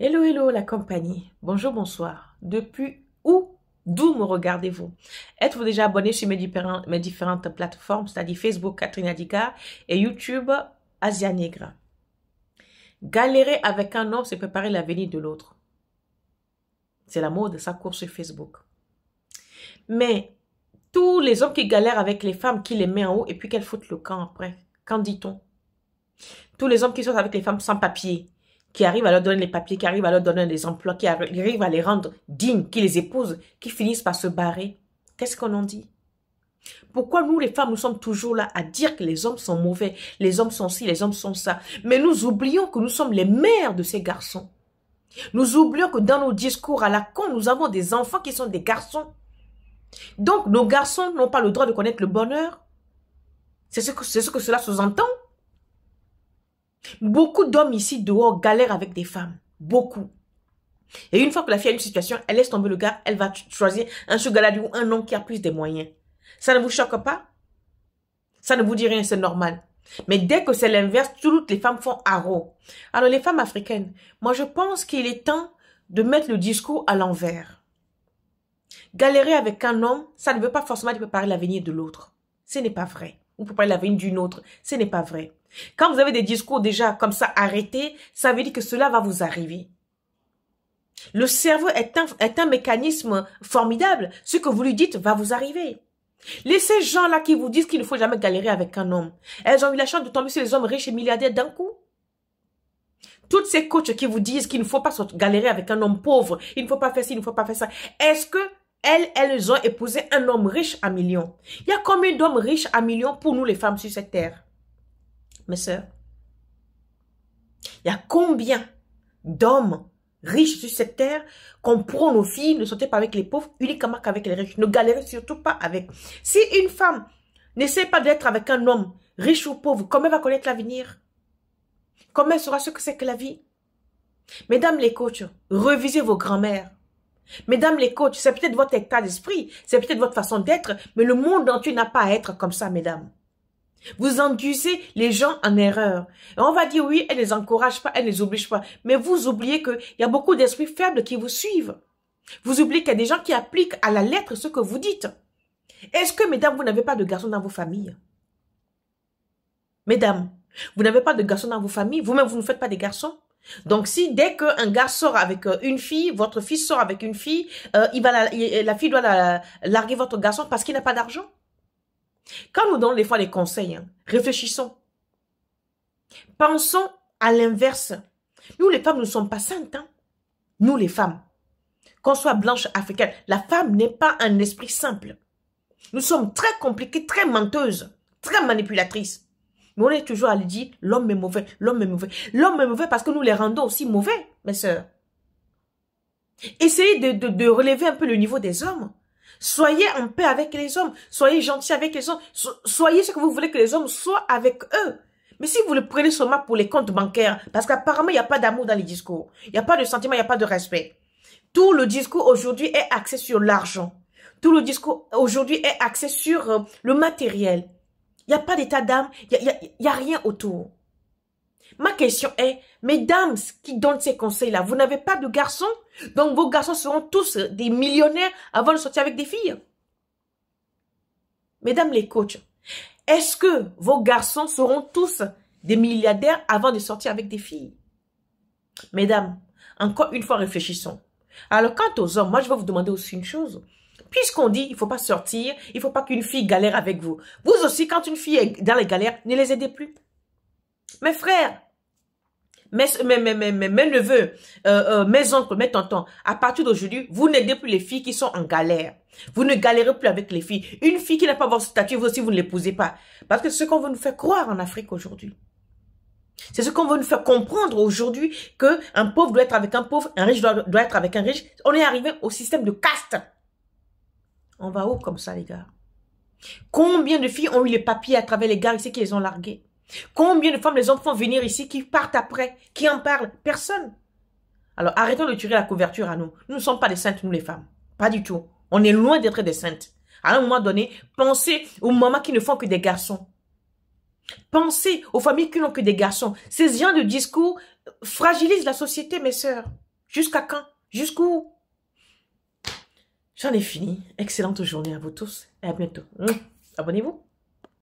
Hello, hello, la compagnie. Bonjour, bonsoir. Depuis où, d'où me regardez-vous? Êtes-vous déjà abonné sur mes différentes plateformes, c'est-à-dire Facebook, Catherine Adika, et YouTube, Asia Negra? Galérer avec un homme, c'est préparer l'avenir de l'autre. C'est la mode, ça court sur Facebook. Mais tous les hommes qui galèrent avec les femmes, qui les mettent en haut, et puis qu'elles foutent le camp après, qu'en dit-on? Tous les hommes qui sont avec les femmes sans papier, qui arrivent à leur donner les papiers, qui arrivent à leur donner des emplois, qui arrivent à les rendre dignes, qui les épousent, qui finissent par se barrer. Qu'est-ce qu'on en dit? Pourquoi nous, les femmes, nous sommes toujours là à dire que les hommes sont mauvais, les hommes sont ci, les hommes sont ça. Mais nous oublions que nous sommes les mères de ces garçons. Nous oublions que dans nos discours à la con, nous avons des enfants qui sont des garçons. Donc, nos garçons n'ont pas le droit de connaître le bonheur. C'est ce que cela sous-entend. Beaucoup d'hommes ici dehors galèrent avec des femmes. Beaucoup. Et une fois que la fille a une situation, elle laisse tomber le gars, elle va choisir un sugar daddy ou un homme qui a plus de moyens. Ça ne vous choque pas? Ça ne vous dit rien, c'est normal. Mais dès que c'est l'inverse, toutes les femmes font haro. Alors les femmes africaines, moi je pense qu'il est temps de mettre le discours à l'envers. Galérer avec un homme, ça ne veut pas forcément préparer l'avenir de l'autre. Ce n'est pas vrai. Ou préparer l'avenir d'une autre, ce n'est pas vrai. Quand vous avez des discours déjà comme ça arrêtés, ça veut dire que cela va vous arriver. Le cerveau est un mécanisme formidable. Ce que vous lui dites va vous arriver. Laissez ces gens-là qui vous disent qu'il ne faut jamais galérer avec un homme. Elles ont eu la chance de tomber sur les hommes riches et milliardaires d'un coup. Toutes ces coachs qui vous disent qu'il ne faut pas galérer avec un homme pauvre, il ne faut pas faire ci, il ne faut pas faire ça. Est-ce que elles ont épousé un homme riche à millions? Il y a combien d'hommes riches à millions pour nous les femmes sur cette terre? Mes sœurs, il y a combien d'hommes riches sur cette terre qu'on prend nos filles, ne sortez pas avec les pauvres, uniquement qu'avec les riches. Ne galérez surtout pas avec. Si une femme n'essaie pas d'être avec un homme riche ou pauvre, comment elle va connaître l'avenir? Comment elle saura ce que c'est que la vie? Mesdames les coachs, revisez vos grands-mères. Mesdames les coachs, c'est peut-être votre état d'esprit, c'est peut-être votre façon d'être, mais le monde entier n'a pas à être comme ça, mesdames. Vous induisez les gens en erreur. Et on va dire oui, elle ne les encourage pas, elle ne les oblige pas. Mais vous oubliez qu'il y a beaucoup d'esprits faibles qui vous suivent. Vous oubliez qu'il y a des gens qui appliquent à la lettre ce que vous dites. Est-ce que, mesdames, vous n'avez pas de garçons dans vos familles? Mesdames, vous n'avez pas de garçons dans vos familles? Vous-même, vous ne faites pas des garçons? Donc, si dès qu'un gars sort avec une fille, votre fils sort avec une fille, la fille doit larguer votre garçon parce qu'il n'a pas d'argent? Quand nous donnons des fois des conseils, réfléchissons. Pensons à l'inverse. Nous, les femmes, nous ne sommes pas saintes. Nous, les femmes. Qu'on soit blanche, africaine, la femme n'est pas un esprit simple. Nous sommes très compliquées, très menteuses, très manipulatrices. Mais on est toujours à lui dire, l'homme est mauvais, l'homme est mauvais. L'homme est mauvais parce que nous les rendons aussi mauvais, mes sœurs. Essayez de relever un peu le niveau des hommes. Soyez en paix avec les hommes. Soyez gentils avec les hommes. Soyez ce que vous voulez que les hommes soient avec eux. Mais si vous le prenez seulement pour les comptes bancaires, parce qu'apparemment, il n'y a pas d'amour dans les discours. Il n'y a pas de sentiment, il n'y a pas de respect. Tout le discours aujourd'hui est axé sur l'argent. Tout le discours aujourd'hui est axé sur le matériel. Il n'y a pas d'état d'âme. Il n'y a rien autour. Ma question est, mesdames qui donnent ces conseils-là, vous n'avez pas de garçons? Donc vos garçons seront tous des millionnaires avant de sortir avec des filles. Mesdames les coachs, est-ce que vos garçons seront tous des milliardaires avant de sortir avec des filles? Mesdames, encore une fois réfléchissons. Alors quant aux hommes, moi je vais vous demander aussi une chose. Puisqu'on dit il ne faut pas sortir, il ne faut pas qu'une fille galère avec vous. Vous aussi, quand une fille est dans les galères, ne les aidez plus. Mes frères, mes neveux, mes oncles, mes tontons, à partir d'aujourd'hui, vous n'aidez plus les filles qui sont en galère. Vous ne galérez plus avec les filles. Une fille qui n'a pas votre statut, vous aussi, vous ne l'épousez pas. Parce que c'est ce qu'on veut nous faire croire en Afrique aujourd'hui. C'est ce qu'on veut nous faire comprendre aujourd'hui, qu'un pauvre doit être avec un pauvre, un riche doit être avec un riche. On est arrivé au système de caste. On va où comme ça, les gars? Combien de filles ont eu les papiers à travers les gars ici qui les ont largués? Combien de femmes les hommes font venir ici qui partent après? Qui en parlent? Personne. Alors arrêtons de tirer la couverture à nous. Nous ne sommes pas des saintes, nous les femmes. Pas du tout. On est loin d'être des saintes. À un moment donné, pensez aux mamans qui ne font que des garçons. Pensez aux familles qui n'ont que des garçons. Ces genres de discours fragilisent la société, mes sœurs. Jusqu'à quand? Jusqu'où? J'en ai fini. Excellente journée à vous tous et à bientôt. Abonnez-vous.